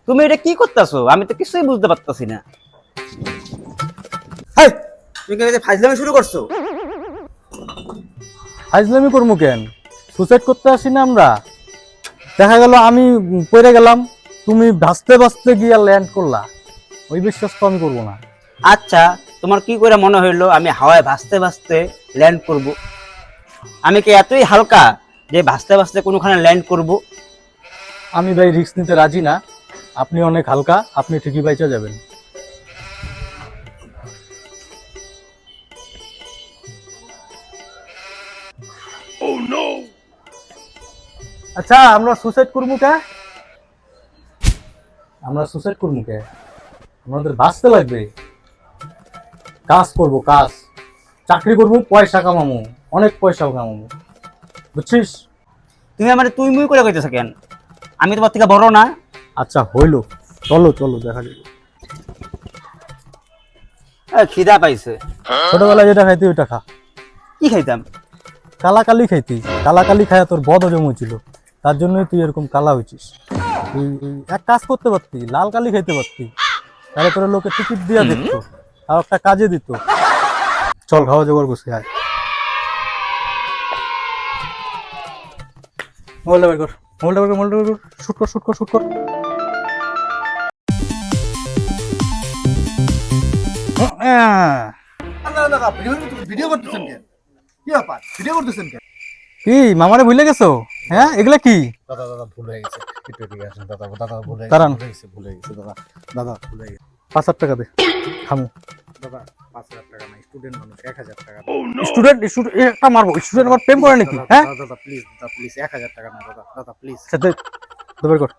তুমি এটা কি করতেছো? আমি তো কিছুই বুঝতে পারতাছি না। হেই, তুমি কি এই ফাজলামি শুরু করছো? ফাজলামি করবো কেন? সুসাইড করতে আসি না আমরা? দেখা গেল আমি পড়ে গেলাম, তুমি ভাসতে ভাসতে গিয়া ল্যান্ড করলা, ওই বিশ্বাস তো আমি করবো না। আচ্ছা, তোমার কি করে মনে হইলো আমি হাওয়ায় ভাসতে ভাসতে ল্যান্ড করব? আমি কি এতই হালকা যে ভাসতে ভাসতে কোনোখানে ল্যান্ড করব? আমি ভাই রিস্ক নিতে রাজি না। আপনি অনেক হালকা, আপনি ঠিকই বাইচা যাবেন। আচ্ছা, আমরা সুসাইড করবো কে? আমাদের বাঁচতে লাগবে, কাজ করব, কাজ চাকরি করব, পয়সা কামামু, অনেক পয়সা কামামু, বুঝছিস? তুমি আমার তুই মুই করে কইতেছ কেন? আমি তোমার থেকে বড় না? আচ্ছা হইলো, চলো চলো দেখা যাবে। খিদা পাইছে। ছোটবেলায় যেটা খাইতি ওইটা খা। কি খাইতাম? কালাকালি খাইতি, কালাকালি খায়া তোর বদ হজম হয়েছিল, তার জন্যই তুই এরকম কালা হয়েছিস। তুই এক কাজ করতে পারতি, লাল কালি খাইতে পারতি, তাহলে তোর লোকে টিকিট দিয়া দিত, আর একটা কাজে দিত। চল খাওয়া জোগাড় করছি, আয়। মোবাইলটা বের কর, শুট কর। ভিডিও করতেছেন কেন? কি ব্যাপার, ভিডিও করতেছেন কেন? কি মামারে ভুলে গেছো? হ্যাঁ, এগুলা কি? দাদা ভুল হয়ে গেছে, একটু এদিকে আসেন। দাদা ভুল হয়ে দাঁড়ান। ভুল হয়ে গেছে দাদা ভুল হয়ে গেছে। 5,000 টাকা দে, খামু। দাদা 5,000 টাকা না, স্টুডেন্ট মানুষ, 1,000 টাকা। স্টুডেন্ট একটা মারবো? স্টুডেন্ট আমার প্রেম করে নাকি? হ্যাঁ দাদা প্লিজ, 1,000 টাকা না দাদা প্লিজ। সাথে দুবার কর।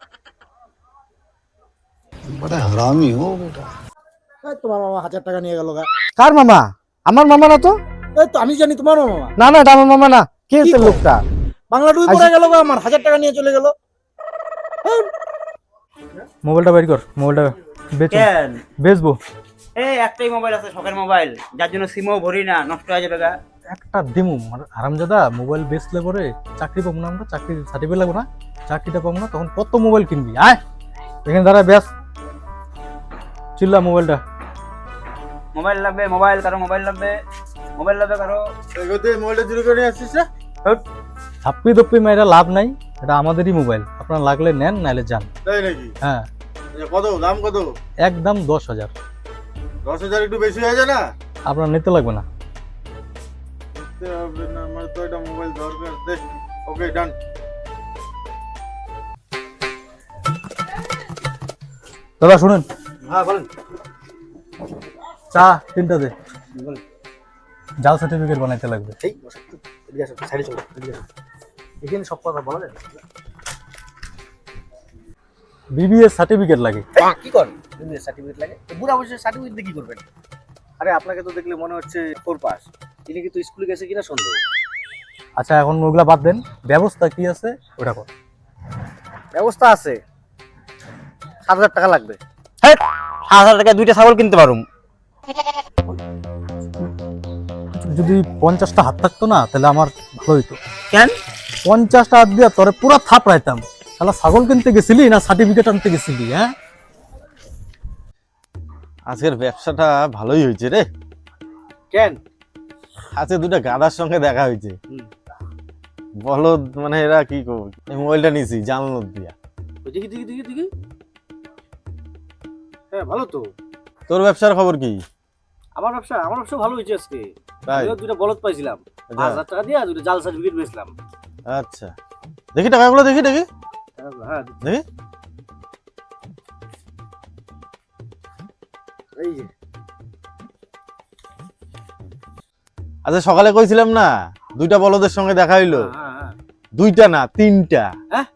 बड़ा हरामी हो बेटा। এই তোমার মামা 1,000 টাকা নিয়ে গেল গা। কার মামা? আমার মামা না তো। এই তো আমি জানি তোমার মামা। না না, এটা আমার মামা না। কে কি হচ্ছে কও? লোকটা? বাংলা ডুই পড়ে গেল গা, আমার 1,000 টাকা নিয়ে চলে গেল। মোবাইলটা বের কর, মোবাইলটা কেন? বেচবো। এই একটাই মোবাইল আছে, শখের মোবাইল, যার জন্য সিমও ভরি না, নষ্ট হয়ে যাবে গা। একটা দিমু হারামজাদা, মোবাইল বেচলে পরে চাকরি পাবো না আমরা, চাকরির সার্টিফিকেট লাগবো না, চাকরিটা পাবো না, তখন কত মোবাইল কিনবি? আয় এখানে দাঁড়া, বেচ, চিল্লা মোবাইলটা। মোবাইল লাগবে, মোবাইল কারো, মোবাইল লাগবে কারো। মোবাইলটা চুরি করে নিয়ে আসছিস না? ধাপ্পি ধপ্পি মেয়েরা লাভ নাই, এটা আমাদেরই মোবাইল, আপনারা লাগলে নেন, নাইলে যান। তাই নাকি? হ্যাঁ, কত দাম? কত? একদম 10,000। 10,000 একটু বেশি হয়ে যায় না? আপনার নিতে লাগবে না। আমার তো এটা মোবাইল দরকার। ওকে ডান। দাদা শুনেন, হ্যাঁ বলেন। চা 3টা দে, জাল সার্টিফিকেট বানাইতে লাগবে। এই বসে একটু এদিকে আসো, সাইডে চলো, এদিকে আসো। এখানে সব কথা বলা যায় না। বিবিএস সার্টিফিকেট লাগে। কি করেন? বিবিএস সার্টিফিকেট লাগে? তো বুড়া বয়সে সার্টিফিকেট দিয়ে কি করবেন? আরে আপনাকে তো দেখলে মনে হচ্ছে 4 পাস। তিনি কিন্তু স্কুলে গেছে কিনা সন্দেহ। আচ্ছা এখন ওগুলা বাদ দেন, ব্যবস্থা কি আছে ওটা কর। ব্যবস্থা আছে, 7,000 টাকা লাগবে। হ্যাঁ, 7,000 টাকায় 2টা ছাগল কিনতে পারুম। যদি 50টা হাত থাকতো না, তাহলে আমার ভালো হইতো। কেন? 50টা হাত দিয়া তোরে পুরো থাপ রাইতাম। তাহলে ছাগল কিনতে গেছিলি না সার্টিফিকেট আনতে গেছিলি? হ্যাঁ, আজকের ব্যবসাটা ভালোই হয়েছে রে। কেন? আজকে দুটো গাধার সঙ্গে দেখা হয়েছে। বলদ মানে এরা কি করবে? এই মোবাইলটা নিছি জানলা দিয়া। দেখি। হ্যাঁ ভালো তো। তোর ব্যবসার খবর কি? আমার ব্যবসা ভালো হয়েছে আজকে। তাই? আমিও 2টা বলদ পাইছিলাম। আচ্ছা। 5,000 টাকা দিয়ে 2টা জাল সার্টিফিকেট বেচলাম। আচ্ছা, দেখি টাকাগুলো, দেখি হ্যাঁ দেখি। এই যে আচ্ছা সকালে কইছিলাম না 2টা বলদের সঙ্গে দেখা হইলো? হ্যাঁ 2টা না 3টা। হ্যাঁ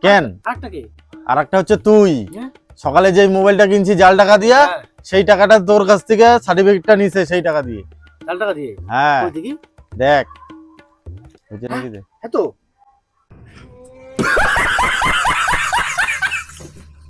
কেন? আরেকটা কি? আর একটা হচ্ছে তুই হ্যাঁ? সকালে যে মোবাইলটা কিনছি জাল টাকা দিয়া, হ্যাঁ, সেই টাকাটা তোর কাছ থেকে সার্টিফিকেটটা নিছে সেই টাকা দিয়ে। জাল টাকা দিয়ে। হ্যাঁ কই দেখি? দেখ হয়েছে নাকি দেখ। হ্যাঁ তো